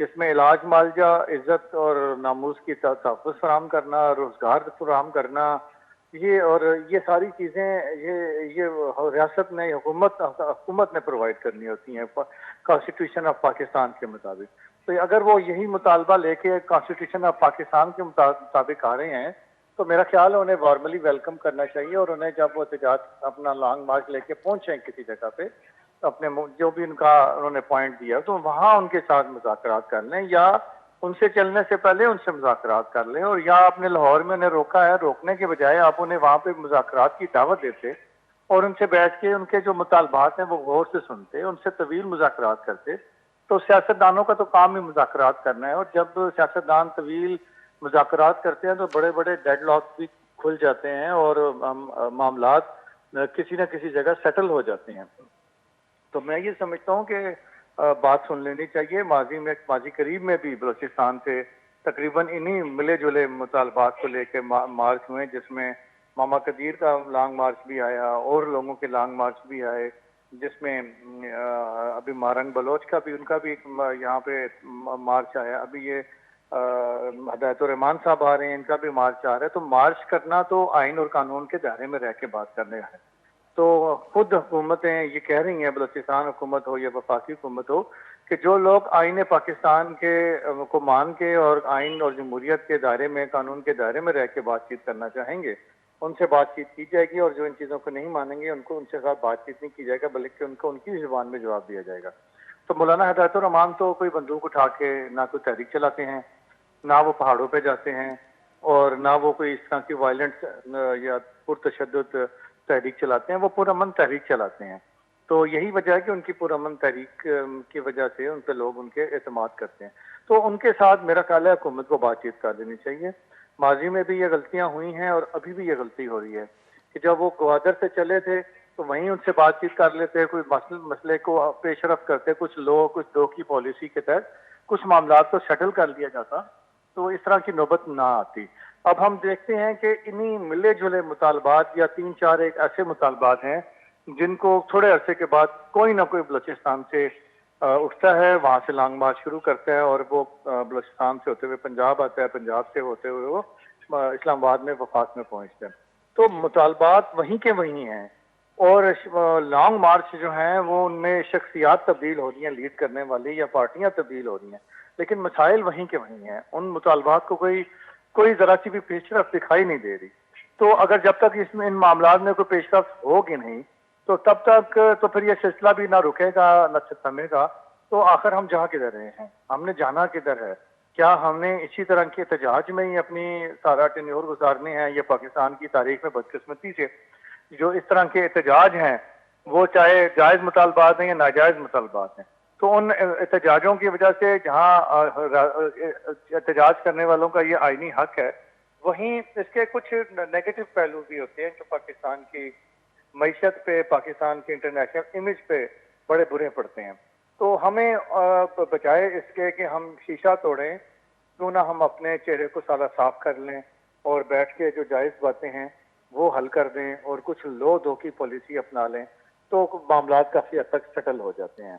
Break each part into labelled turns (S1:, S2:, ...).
S1: جس میں علاج معالجہ، عزت اور ناموس کی تحفظ فراہم کرنا، روزگار فراہم کرنا، یہ ساری چیزیں یہ ریاست نے، حکومت نے پرووائڈ کرنی ہوتی ہیں کانسٹیٹیوشن آف پاکستان کے مطابق. تو اگر وہ یہی مطالبہ لے کے کانسٹیٹیوشن آف پاکستان کے مطابق آ رہے ہیں تو میرا خیال ہے انہیں وارملی ویلکم کرنا چاہیے، اور انہیں جب وہ احتجاج اپنا لانگ مارچ لے کے پہنچیں کسی جگہ پہ اپنے جو بھی انہوں نے پوائنٹ دیا تو وہاں ان کے ساتھ مذاکرات کر لیں، یا ان سے چلنے سے پہلے ان سے مذاکرات کر لیں، اور یا آپ نے لاہور میں انہیں روکا ہے، روکنے کے بجائے آپ انہیں وہاں پہ مذاکرات کی دعوت دیتے اور ان سے بیٹھ کے ان کے جو مطالبات ہیں وہ غور سے سنتے، ان سے طویل مذاکرات کرتے. تو سیاستدانوں کا تو کام ہی مذاکرات کرنا ہے، اور جب سیاستدان طویل مذاکرات کرتے ہیں تو بڑے بڑے ڈیڈ لاک بھی کھل جاتے ہیں اور معاملات کسی نہ کسی جگہ سیٹل ہو جاتے ہیں. تو میں یہ سمجھتا ہوں کہ بات سن لینی چاہیے. ماضی قریب میں بھی بلوچستان سے تقریباً انہی ملے جلے مطالبات کو لے کے مارچ ہوئے، جس میں ماما قدیر کا لانگ مارچ بھی آیا اور لوگوں کے لانگ مارچ بھی آئے، جس میں ابھی مارنگ بلوچ کا بھی ان کا بھی یہاں پہ مارچ آیا. ابھی یہ ہدایت الرحمان صاحب آ رہے ہیں، ان کا بھی مارچ آ رہا ہے. تو مارچ کرنا تو آئین اور قانون کے دائرے میں رہ کے بات کرنے ہے. تو خود حکومتیں یہ کہہ رہی ہیں، بلوچستان حکومت ہو یا وفاقی حکومت ہو، کہ جو لوگ آئین پاکستان کے کو مان کے اور آئین اور جمہوریت کے دائرے میں، قانون کے دائرے میں رہ کے بات چیت کرنا چاہیں گے ان سے بات چیت کی جائے گی، اور جو ان چیزوں کو نہیں مانیں گے ان کو ان سے ساتھ بات چیت نہیں کی جائے گا، بلکہ ان کو ان کی زبان میں جواب دیا جائے گا. تو مولانا ہدایت الرحمان تو کوئی بندوق اٹھا کے نہ کوئی تحریک چلاتے ہیں، نہ وہ پہاڑوں پہ جاتے ہیں، اور نہ وہ کوئی اس طرح کی وائلنٹ یا پرتشدد تحریک چلاتے ہیں. وہ پرامن تحریک چلاتے ہیں. تو یہی وجہ ہے کہ ان کی پرامن تحریک کی وجہ سے ان پہ لوگ ان کے اعتماد کرتے ہیں. تو ان کے ساتھ میرا خیال ہے حکومت کو بات چیت کر لینی چاہیے. ماضی میں بھی یہ غلطیاں ہوئی ہیں اور ابھی بھی یہ غلطی ہو رہی ہے کہ جب وہ گوادر سے چلے تھے تو وہیں ان سے بات چیت کر لیتے، کوئی مسئلے کو پیش رفت کرتے، کچھ دو کی پالیسی کے تحت کچھ معاملات کو سیٹل کر لیا جاتا تو اس طرح کی نوبت نہ آتی. اب ہم دیکھتے ہیں کہ انہی ملے جلے مطالبات یا 3-4 ایک ایسے مطالبات ہیں جن کو تھوڑے عرصے کے بعد کوئی نہ کوئی بلوچستان سے اٹھتا ہے، وہاں سے لانگ مارچ شروع کرتا ہے اور وہ بلوچستان سے ہوتے ہوئے پنجاب آتا ہے، پنجاب سے ہوتے ہوئے وہ اسلام آباد میں وفاق میں پہنچتا ہے. تو مطالبات وہیں کے وہیں ہیں، اور لانگ مارچ جو ہیں وہ ان میں شخصیات تبدیل ہو رہی ہیں لیڈ کرنے والی، یا پارٹیاں تبدیل ہو رہی ہیں، لیکن مسائل وہیں کے وہیں ہیں. ان مطالبات کو کوئی ذرا سی بھی پیش رفت دکھائی نہیں دے رہی. تو اگر جب تک اس میں ان معاملات میں کوئی پیش رفت ہوگی نہیں تو تب تک تو پھر یہ سلسلہ بھی نہ رکے گا نہ تھمے گا. تو آخر ہم جا کدھر رہے ہیں؟ ہم نے جانا کدھر ہے؟ کیا ہم نے اسی طرح کے احتجاج میں ہی اپنی سارا ٹینیور گزارنے ہیں؟ یہ پاکستان کی تاریخ میں بدقسمتی سے جو اس طرح کے احتجاج ہیں وہ چاہے جائز مطالبات ہیں یا ناجائز مطالبات ہیں، تو ان احتجاجوں کی وجہ سے جہاں احتجاج کرنے والوں کا یہ آئینی حق ہے، وہیں اس کے کچھ نیگیٹو پہلو بھی ہوتے ہیں جو پاکستان کی معیشت پہ، پاکستان کے انٹرنیشنل امیج پہ بڑے برے پڑتے ہیں. تو ہمیں بجائے اس کے کہ ہم شیشہ توڑیں، کیوں نہ ہم اپنے چہرے کو سارا صاف کر لیں اور بیٹھ کے جو جائز باتیں ہیں وہ حل کر دیں اور کچھ لو دو کی پالیسی اپنا لیں تو معاملات کافی حد تک سیٹل ہو جاتے ہیں.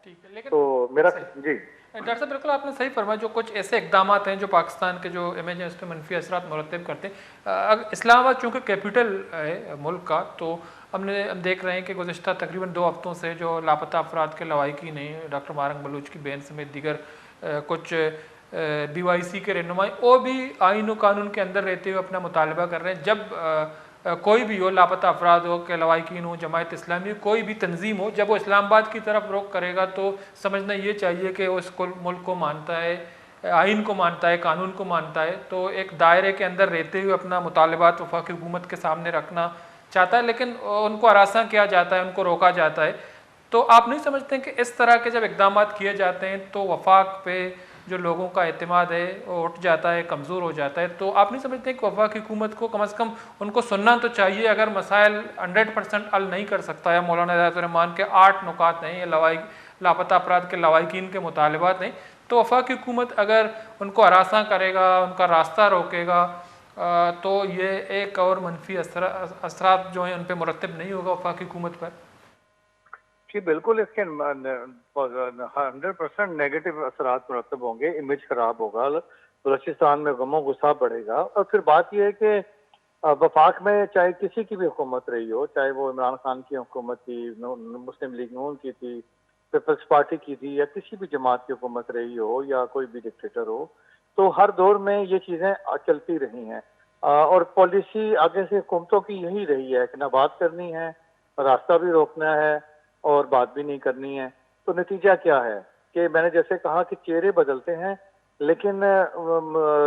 S1: تو میرا جی
S2: ڈاکٹر صاحب بالکل آپ نے صحیح فرمایا. جو کچھ ایسے اقدامات ہیں جو پاکستان کے جو امیج ہیں اس پہ منفی اثرات مرتب کرتے ہیں. اسلام آباد چونکہ کیپٹل ہے ملک کا، تو ہم دیکھ رہے ہیں کہ گزشتہ تقریباً 2 ہفتوں سے جو لاپتہ افراد کے لواحقین ہیں، ڈاکٹر مارنگ بلوچ کی بہن سمیت دیگر کچھ BYC کے رہنمائی وہ بھی آئین و قانون کے اندر رہتے ہوئے اپنا مطالبہ کر رہے ہیں. جب کوئی بھی ہو، لاپتہ افراد ہو کہ لواحقین ہو، جماعت اسلامی، کوئی بھی تنظیم ہو، جب وہ اسلام آباد کی طرف رخ کرے گا تو سمجھنا یہ چاہیے کہ وہ اس ملک کو مانتا ہے، آئین کو مانتا ہے، قانون کو مانتا ہے. تو ایک دائرے کے اندر رہتے ہوئے اپنا مطالبات وفاقی حکومت کے سامنے رکھنا چاہتا ہے، لیکن ان کو ہراساں کیا جاتا ہے، ان کو روکا جاتا ہے. تو آپ نہیں سمجھتے کہ اس طرح کے جب اقدامات کیے جاتے ہیں تو وفاق پہ جو لوگوں کا اعتماد ہے وہ اٹھ جاتا ہے، کمزور ہو جاتا ہے؟ تو آپ نہیں سمجھتے کہ وفاقی حکومت کو کم از کم ان کو سننا تو چاہیے؟ اگر مسائل 100% حل نہیں کر سکتا ہے، مولانا ہدایت الرحمان کے 8 نکات ہیں، لاپتہ افراد کے لواحقین کے مطالبات ہیں، تو وفاقی حکومت اگر ان کو ہراساں کرے گا، ان کا راستہ روکے گا، تو یہ ایک اور منفی اثرات جو ہیں ان پہ مرتب نہیں ہوگا وفاقی حکومت پر؟
S1: جی بالکل، اس کے 100% نیگیٹو اثرات مرتب ہوں گے، امیج خراب ہوگا، بلوچستان میں غم و غصہ بڑھے گا. اور پھر بات یہ ہے کہ وفاق میں چاہے کسی کی بھی حکومت رہی ہو، چاہے وہ عمران خان کی حکومت تھی، مسلم لیگ نون کی تھی، پیپلز پارٹی کی تھی، یا کسی بھی جماعت کی حکومت رہی ہو، یا کوئی بھی ڈکٹیٹر ہو، تو ہر دور میں یہ چیزیں چلتی رہی ہیں. اور پالیسی آگے سے حکومتوں کی یہی رہی ہے کہ نہ بات کرنی ہے، راستہ بھی روکنا ہے، اور بات بھی نہیں کرنی ہے. تو نتیجہ کیا ہے کہ میں نے جیسے کہا کہ چہرے بدلتے ہیں، لیکن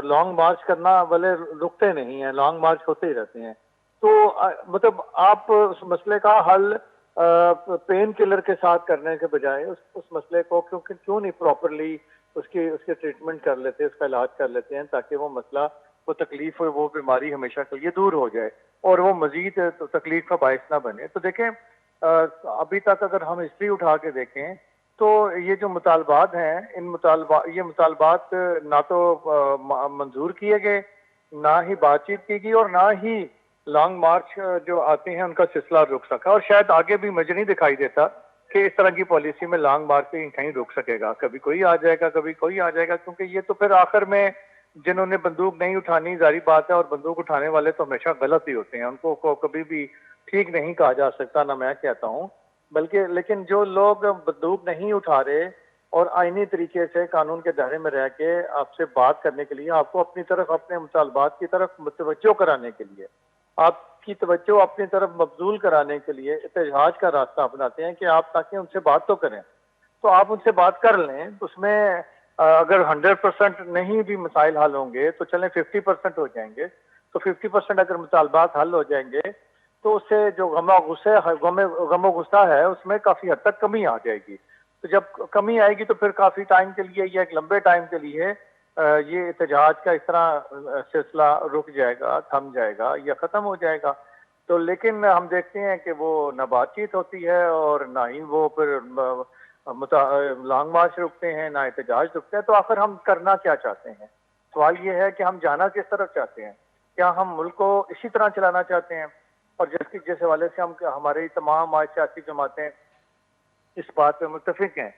S1: لانگ مارچ کرنا والے رکتے نہیں ہیں، لانگ مارچ ہوتے ہی رہتے ہیں. تو مطلب آپ اس مسئلے کا حل پین کلر کے ساتھ کرنے کے بجائے اس مسئلے کو کیوں نہیں پراپرلی اس کے ٹریٹمنٹ کر لیتے، اس کا علاج کر لیتے ہیں، تاکہ وہ مسئلہ، وہ تکلیف، وہ بیماری ہمیشہ کے لیے دور ہو جائے اور وہ مزید تکلیف کا باعث نہ بنے. تو دیکھیں ابھی تک اگر ہم ہسٹری اٹھا کے دیکھیں تو یہ جو مطالبات ہیں، یہ مطالبات نہ تو منظور کیے گئے، نہ ہی بات چیت کی گئی، اور نہ ہی لانگ مارچ جو آتے ہیں ان کا سلسلہ رک سکا. اور شاید آگے بھی مجھے نہیں دکھائی دیتا کہ اس طرح کی پالیسی میں لانگ مارچ کہیں رک سکے گا. کبھی کوئی آ جائے گا، کبھی کوئی آ جائے گا، کیونکہ یہ تو پھر آخر میں جنہوں نے بندوق نہیں اٹھانی، ظاہری بات ہے، اور بندوق اٹھانے والے تو ہمیشہ غلط ہی ہوتے ہیں، ان کو کبھی بھی ٹھیک نہیں کہا جا سکتا، نہ میں کہتا ہوں. بلکہ لیکن جو لوگ بندوق نہیں اٹھا رہے اور آئینی طریقے سے قانون کے دائرے میں رہ کے آپ سے بات کرنے کے لیے، آپ کو اپنی طرف، اپنے مطالبات کی طرف متوجہ کرانے کے لیے، آپ کی توجہ اپنی طرف مبذول کرانے کے لیے احتجاج کا راستہ اپناتے ہیں کہ آپ تاکہ ان سے بات تو کریں، تو آپ ان سے بات کر لیں. اس میں اگر 100% نہیں بھی مسائل حل ہوں گے تو چلیں 50% ہو جائیں گے. تو 50% اگر مطالبات حل ہو جائیں گے تو اس سے جو غم و غصہ ہے اس میں کافی حد تک کمی آ جائے گی. تو جب کمی آئے گی تو پھر کافی ٹائم کے لیے یا ایک لمبے ٹائم کے لیے یہ احتجاج کا اس طرح سلسلہ رک جائے گا، تھم جائے گا یا ختم ہو جائے گا. تو لیکن ہم دیکھتے ہیں کہ وہ نہ بات چیت ہوتی ہے اور نہ ہی وہ پھر لانگ مارچ رکتے ہیں، نہ احتجاج رکتے ہیں. تو آخر ہم کرنا کیا چاہتے ہیں؟ سوال یہ ہے کہ ہم جانا کس طرف چاہتے ہیں؟ کیا ہم ملک کو اسی طرح چلانا چاہتے ہیں؟ اور جس حوالے سے ہماری تمام آج سیاسی جماعتیں اس بات پہ متفق ہیں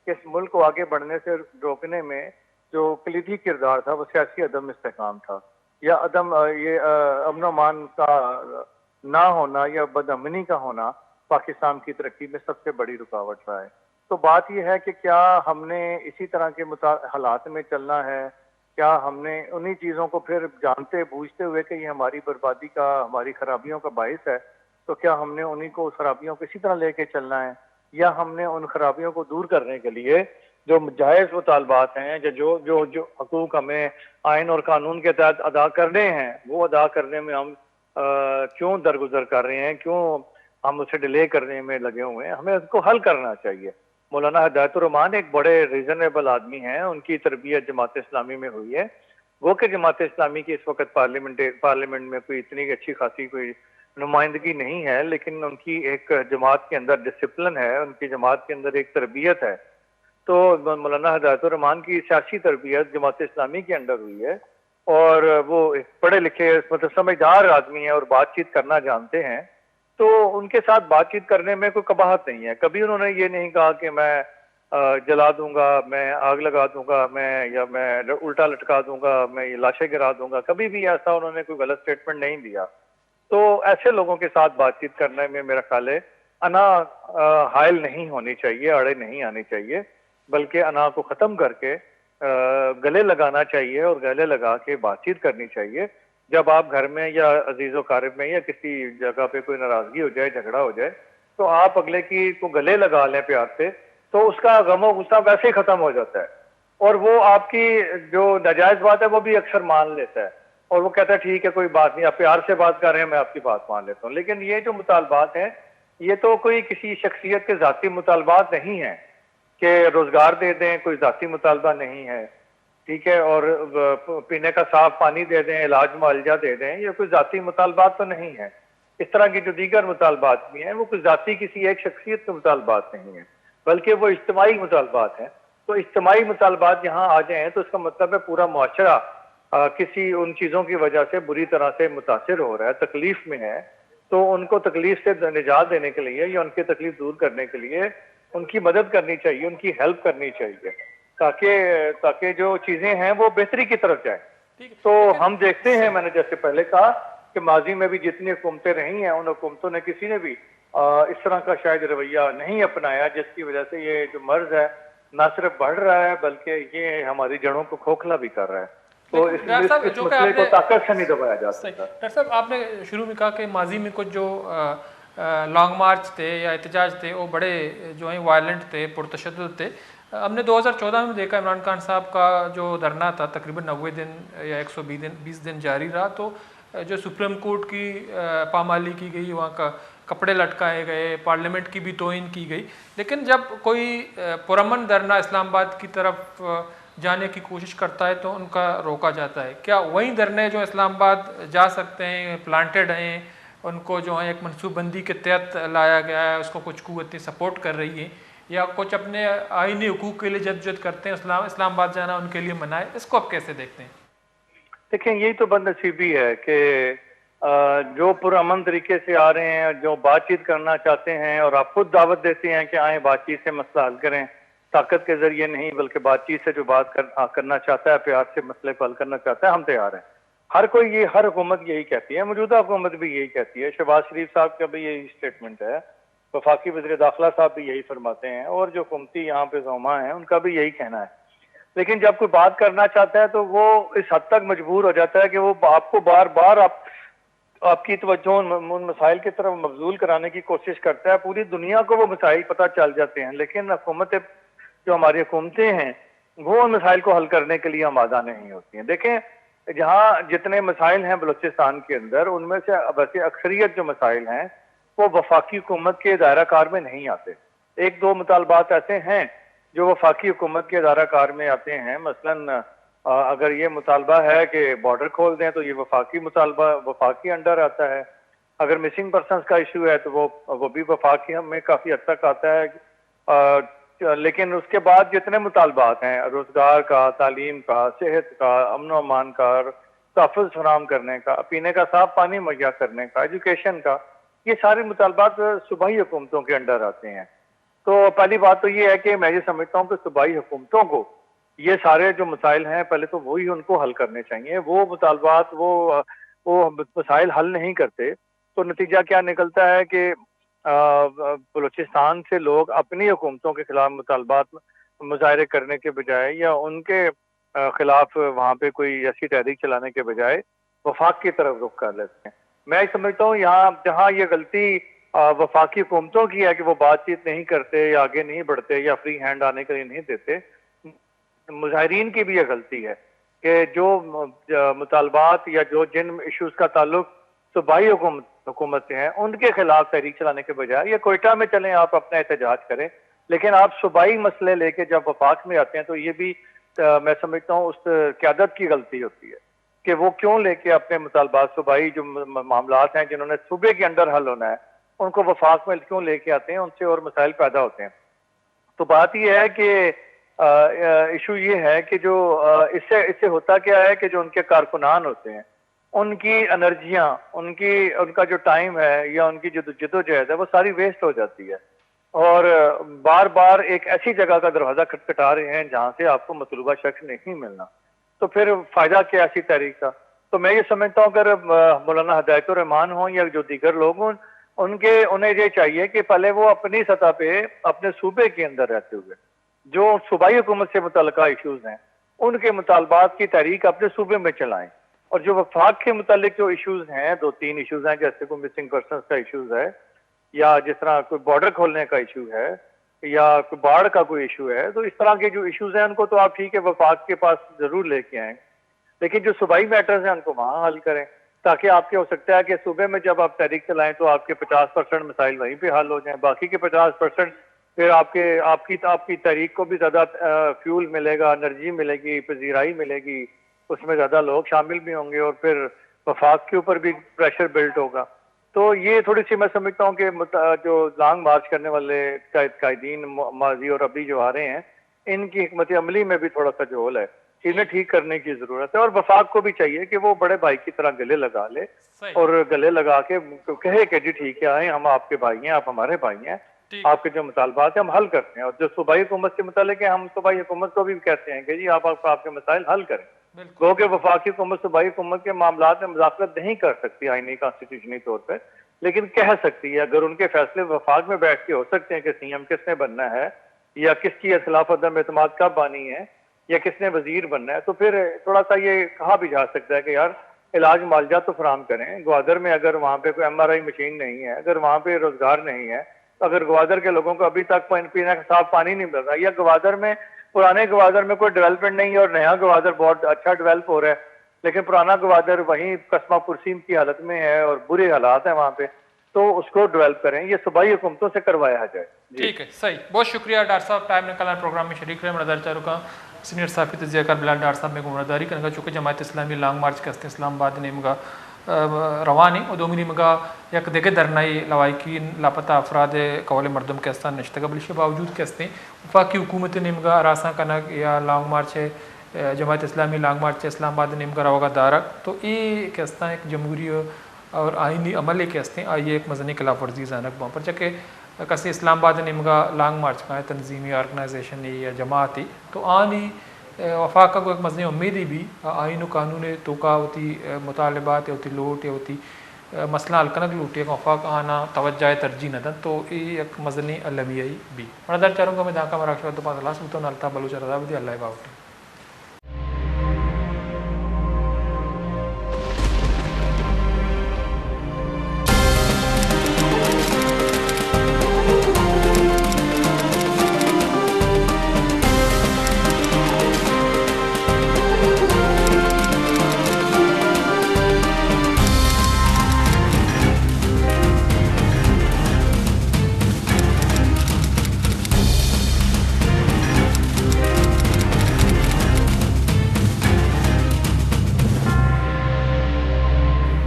S1: کہ اس ملک کو آگے بڑھنے سے روکنے میں جو کلیدی کردار تھا وہ سیاسی عدم استحکام تھا، یا یہ امن و امان کا نہ ہونا یا بدامنی کا ہونا پاکستان کی ترقی میں سب سے بڑی رکاوٹ رہا ہے. تو بات یہ ہے کہ کیا ہم نے اسی طرح کے حالات میں چلنا ہے؟ کیا ہم نے انہی چیزوں کو پھر جانتے بوجھتے ہوئے کہ یہ ہماری بربادی کا، ہماری خرابیوں کا باعث ہے، تو کیا ہم نے انہی کو خرابیوں کو اسی طرح لے کے چلنا ہے، یا ہم نے ان خرابیوں کو دور کرنے کے لیے جو جائز مطالبات ہیں، جو حقوق ہمیں آئین اور قانون کے تحت ادا کرنے ہیں، وہ ادا کرنے میں ہم کیوں درگزر کر رہے ہیں، کیوں ہم اسے ڈیلے کرنے میں لگے ہوئے ہیں؟ ہمیں اس کو حل کرنا چاہیے. مولانا ہدایت الرحمان ایک بڑے ریزنیبل آدمی ہیں، ان کی تربیت جماعت اسلامی میں ہوئی ہے. وہ کہ جماعت اسلامی کی اس وقت پارلیمنٹ میں کوئی اتنی اچھی خاصی کوئی نمائندگی نہیں ہے، لیکن ان کی ایک جماعت کے اندر ڈسپلن ہے، ان کی جماعت کے اندر ایک تربیت ہے. تو مولانا ہدایت الرحمان کی سیاسی تربیت جماعت اسلامی کے اندر ہوئی ہے، اور وہ ایک پڑھے لکھے مطلب سمجھدار آدمی ہیں اور بات چیت کرنا جانتے ہیں. تو ان کے ساتھ بات چیت کرنے میں کوئی قباحت نہیں ہے. کبھی انہوں نے یہ نہیں کہا کہ میں جلا دوں گا، میں آگ لگا دوں گا، میں الٹا لٹکا دوں گا، میں یہ لاشیں گرا دوں گا. کبھی بھی ایسا انہوں نے کوئی غلط سٹیٹمنٹ نہیں دیا. تو ایسے لوگوں کے ساتھ بات چیت کرنے میں میرا خیال ہے انا حائل نہیں ہونی چاہیے، اڑے نہیں آنی چاہیے، بلکہ انا کو ختم کر کے گلے لگانا چاہیے اور گلے لگا کے بات چیت کرنی چاہیے. جب آپ گھر میں یا عزیز و قارب میں یا کسی جگہ پہ کوئی ناراضگی ہو جائے، جھگڑا ہو جائے، تو آپ اگلے کی کو گلے لگا لیں پیار سے، تو اس کا غم و غصہ ویسے ہی ختم ہو جاتا ہے، اور وہ آپ کی جو ناجائز بات ہے وہ بھی اکثر مان لیتا ہے، اور وہ کہتا ہے ٹھیک ہے کوئی بات نہیں، آپ پیار سے بات کر رہے ہیں، میں آپ کی بات مان لیتا ہوں. لیکن یہ جو مطالبات ہیں یہ تو کوئی کسی شخصیت کے ذاتی مطالبات نہیں ہیں کہ روزگار دے دیں، کوئی ذاتی مطالبہ نہیں ہے، ٹھیک ہے، اور پینے کا صاف پانی دے دیں، علاج معالجہ دے دیں، یہ کوئی ذاتی مطالبات تو نہیں ہے. اس طرح کی جو دیگر مطالبات بھی ہیں وہ کوئی ذاتی کسی ایک شخصیت کے مطالبات نہیں ہیں، بلکہ وہ اجتماعی مطالبات ہیں. تو اجتماعی مطالبات یہاں آ جائیں تو اس کا مطلب ہے پورا معاشرہ کسی ان چیزوں کی وجہ سے بری طرح سے متاثر ہو رہا ہے، تکلیف میں ہے. تو ان کو تکلیف سے نجات دینے کے لیے یا ان کی تکلیف دور کرنے کے لیے ان کی مدد کرنی چاہیے، ان کی ہیلپ کرنی چاہیے، تاکہ جو چیزیں ہیں وہ بہتری کی طرف جائیں۔ تو ہم دیکھتے ہیں، میں نے جیسے پہلے کہا کہ ماضی میں بھی جتنی حکومتیں رہی ہیں ان حکومتوں نے کسی نے بھی اس طرح کا شاید رویہ نہیں اپنایا، جس کی وجہ سے یہ جو مرض ہے نہ صرف بڑھ رہا ہے بلکہ یہ ہماری جڑوں کو کھوکھلا بھی کر رہا ہے۔ تو اس مسئلے کو طاقت سے نہیں دبایا جا سکتا۔
S2: ڈاکٹر صاحب آپ نے شروع میں کہا کہ ماضی میں کچھ جو لانگ مارچ تھے یا احتجاج تھے وہ بڑے جو ہیں وائلنٹ تھے، پرتشدد تھے۔ ہم نے 2014 میں دیکھا عمران خان صاحب کا جو دھرنا تھا تقریباً 90 دن یا 120 دن جاری رہا، تو جو سپریم کورٹ کی پامالی کی گئی، وہاں کا کپڑے لٹکائے گئے، پارلیمنٹ کی بھی توہین کی گئی، لیکن جب کوئی پرامن دھرنا اسلام آباد کی طرف جانے کی کوشش کرتا ہے تو ان کا روکا جاتا ہے۔ کیا وہی دھرنے جو اسلام آباد جا سکتے ہیں، پلانٹڈ ہیں، ان کو جو ہے ایک منصوبہ بندی کے تحت لایا گیا ہے، اس کو کچھ قوتیں سپورٹ کر رہی ہیں، یا کچھ اپنے آئینی حقوق کے لیے جدوجہد کرتے ہیں، اسلام آباد جانا ان کے لیے منع ہے، اس کو آپ کیسے دیکھتے ہیں؟
S1: دیکھیں یہی تو بد نصیبی ہے کہ جو پرامن طریقے سے آ رہے ہیں، جو بات چیت کرنا چاہتے ہیں اور آپ خود دعوت دیتے ہیں کہ آئیں بات چیت سے مسئلہ حل کریں، طاقت کے ذریعے نہیں بلکہ بات چیت سے جو بات کرنا چاہتا ہے، پیار سے مسئلے کو حل کرنا چاہتا ہے، ہم تیار ہیں۔ ہر حکومت یہی کہتی ہے، موجودہ حکومت بھی یہی کہتی ہے، شہباز شریف صاحب کا بھی یہی سٹیٹمنٹ ہے، وفاقی وزیر داخلہ صاحب بھی یہی فرماتے ہیں، اور جو حکومتی یہاں پہ زعماء ہیں ان کا بھی یہی کہنا ہے۔ لیکن جب کوئی بات کرنا چاہتا ہے تو وہ اس حد تک مجبور ہو جاتا ہے کہ وہ آپ کو بار بار آپ کی توجہ ان مسائل کی طرف مبذول کرانے کی کوشش کرتا ہے۔ پوری دنیا کو وہ مسائل پتہ چل جاتے ہیں، لیکن جو ہماری حکومتیں ہیں وہ ان مسائل کو حل کرنے کے لیے آمادہ نہیں ہوتی ہیں۔ دیکھیں جہاں جتنے مسائل ہیں بلوچستان کے اندر، ان میں سے ویسے اکثریت جو مسائل ہیں وہ وفاقی حکومت کے دائرہ کار میں نہیں آتے۔ ایک دو مطالبات ایسے ہیں جو وفاقی حکومت کے دائرہ کار میں آتے ہیں، مثلاً اگر یہ مطالبہ ہے کہ بارڈر کھول دیں تو یہ وفاقی مطالبہ، وفاقی انڈر آتا ہے۔ اگر مسنگ پرسنز کا ایشو ہے تو وہ بھی وفاقی میں کافی حد تک آتا ہے۔ لیکن اس کے بعد جتنے مطالبات ہیں، روزگار کا، تعلیم کا، صحت کا، امن و امان کا، تحفظ فراہم کرنے کا، پینے کا صاف پانی مہیا کرنے کا، ایجوکیشن کا، یہ سارے مطالبات صوبائی حکومتوں کے انڈر آتے ہیں۔ تو پہلی بات تو یہ ہے کہ میں یہ سمجھتا ہوں کہ صوبائی حکومتوں کو یہ سارے جو مسائل ہیں پہلے تو وہی ان کو حل کرنے چاہیے۔ وہ مطالبات وہ مسائل حل نہیں کرتے تو نتیجہ کیا نکلتا ہے کہ بلوچستان سے لوگ اپنی حکومتوں کے خلاف مطالبات مظاہرے کرنے کے بجائے یا ان کے خلاف وہاں پہ کوئی ایسی تحریک چلانے کے بجائے وفاق کی طرف رخ کر لیتے ہیں۔ میں سمجھتا ہوں جہاں یہ غلطی وفاقی حکومتوں کی ہے کہ وہ بات چیت نہیں کرتے یا آگے نہیں بڑھتے یا فری ہینڈ آنے کے لیے نہیں دیتے، مظاہرین کی بھی یہ غلطی ہے کہ جو مطالبات یا جن ایشوز کا تعلق صوبائی حکومت سے ہیں ان کے خلاف تحریک چلانے کے بجائے یا کوئٹہ میں چلیں آپ اپنا احتجاج کریں، لیکن آپ صوبائی مسئلے لے کے جب وفاق میں آتے ہیں تو یہ بھی میں سمجھتا ہوں اس قیادت کی غلطی ہوتی ہے کہ وہ کیوں لے کے اپنے مطالبات صوبائی جو معاملات ہیں جنہوں نے صوبے کے اندر حل ہونا ہے ان کو وفاق میں کیوں لے کے آتے ہیں، ان سے اور مسائل پیدا ہوتے ہیں۔ تو بات یہ ہے کہ ایشو یہ ہے کہ جو اس سے ہوتا کیا ہے کہ جو ان کے کارکنان ہوتے ہیں ان کی انرجیاں، ان کا جو ٹائم ہے یا ان کی جو جدوجہد ہے وہ ساری ویسٹ ہو جاتی ہے، اور بار بار ایک ایسی جگہ کا دروازہ کھٹکھٹا رہے ہیں جہاں سے آپ کو مطلوبہ شخص نہیں ملنا، تو پھر فائدہ کیا ایسی تحریک کا؟ تو میں یہ سمجھتا ہوں اگر مولانا ہدایت الرحمان ہوں یا جو دیگر لوگ ہوں انہیں یہ چاہیے کہ پہلے وہ اپنی سطح پہ اپنے صوبے کے اندر رہتے ہوئے جو صوبائی حکومت سے متعلقہ ایشوز ہیں ان کے مطالبات کی تحریک اپنے صوبے میں چلائیں، اور جو وفاق کے متعلق جو ایشوز ہیں، دو تین ایشوز ہیں جیسے کوئی مسنگ پرسنز کا ایشوز ہے یا جس طرح کوئی بارڈر کھولنے کا ایشو ہے یا کوئی باڑھ کا کوئی ایشو ہے، تو اس طرح کے جو ایشوز ہیں ان کو تو آپ ٹھیک ہے وفاق کے پاس ضرور لے کے آئیں، لیکن جو صوبائی میٹرز ہیں ان کو وہاں حل کریں، تاکہ آپ کے ہو سکتا ہے کہ صوبے میں جب آپ تحریک چلائیں تو آپ کے 50% مسائل وہیں پہ حل ہو جائیں، باقی کے 50% پھر آپ کی تحریک کو بھی زیادہ فیول ملے گا، انرجی ملے گی، پذیرائی ملے گی، اس میں زیادہ لوگ شامل بھی ہوں گے اور پھر وفاق کے اوپر بھی پریشر بلڈ ہوگا۔ تو یہ تھوڑی سی میں سمجھتا ہوں کہ جو لانگ مارچ کرنے والے قائدین ماضی اور ابھی جو آ رہے ہیں ان کی حکمت عملی میں بھی تھوڑا سا جھول ہے۔ انہیں ٹھیک کرنے کی ضرورت ہے، اور وفاق کو بھی چاہیے کہ وہ بڑے بھائی کی طرح گلے لگا لے اور گلے لگا کے کہے کہ جی ٹھیک ہے آئیں، ہم آپ کے بھائی ہیں، آپ ہمارے بھائی ہیں، آپ کے جو مطالبات ہیں ہم حل کرتے ہیں. اور جو صوبائی حکومت سے متعلق ہے ہم صوبائی حکومت کو بھی کہتے ہیں کہ جی آپ آپ کے مسائل حل کریں. گو کہ وفاقی حکومت صوبائی حکومت کے معاملات میں مداخلت نہیں کر سکتی آئینی کانسٹیٹیوشنی طور پہ، لیکن کہہ سکتی ہے اگر ان کے فیصلے وفاق میں بیٹھ کے ہو سکتے ہیں کہ سی ایم کس نے بننا ہے یا کس کی اختلاف عدم اعتماد کب بانی ہے یا کس نے وزیر بننا ہے، تو پھر تھوڑا سا یہ کہا بھی جا سکتا ہے کہ یار علاج معالجات تو فراہم کریں. گوادر میں اگر وہاں پہ کوئی MRI مشین نہیں ہے، اگر وہاں پہ روزگار نہیں ہے، اگر گوادر کے لوگوں کو ابھی تک پینے کا صاف پانی نہیں مل رہا، یا گوادر میں پرانے گوادر میں کوئی ڈیولپمنٹ نہیں ہے اور نیا گوادر بہت اچھا ڈیولپ ہو رہا ہے لیکن پرانا گوادر وہیں قصبہ پرسیم کی حالت میں ہے اور برے حالات ہیں وہاں پہ، تو اس کو ڈیولپ کریں. یہ صوبائی حکومتوں سے کروایا جائے.
S2: ٹھیک ہے، صحیح. بہت شکریہ ڈاکٹر صاحب، ٹائم نکالنا پروگرام میں شریک رہے. مردار چاروں کا سینئر صحافی تجزیہ کار بلال ڈار صاحب میں گمرداری کرنے گا چونکہ جماعت اسلامی لانگ مارچ کے ہستے اسلام آباد نیمگا روانی اور دومی نیمگا یک دیگه درنائی لوائکین لاپتہ افراد قول مردم کے ہستان نشتگا بلشے باوجود کے ہستے وفاقی حکومت نیمگا راساں کنک یا لانگ مارچ ہے جماعت اسلامی لانگ مارچ اسلام آباد نیمگا روگا دارک تو یہ کے ہستان ایک جمہوری اور آئینی عمل کے ہستے آئیے ایک مدنی خلاف ورزی زانک بہن پر چکے کسی اسلام آباد نیمگا لانگ مارچ کا ہے تنظیمی آرگنائزیشن یا جماعتی تو آنی وفاقہ کو ایک مزنی امیدی بھی آئین و قانون توقع ہوتی مطالبات ہوتی لوٹ ہوتی مسئلہ الکنگ لوٹی ایک وفاق آنا توجہ ترجیح نہ تو یہ ایک مزنی المیائی بھی مردار چاروں کا میں داکہ مراکشہ دو پاس اللہ سلطان الطا بلوچ رضا بدی اللہ باوٹی.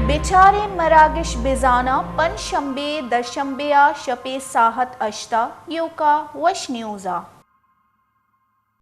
S3: بیچارے مراگش بزانا پن شنبے در شنبیا شپے ساحت اشتا یوکا وش نیوزا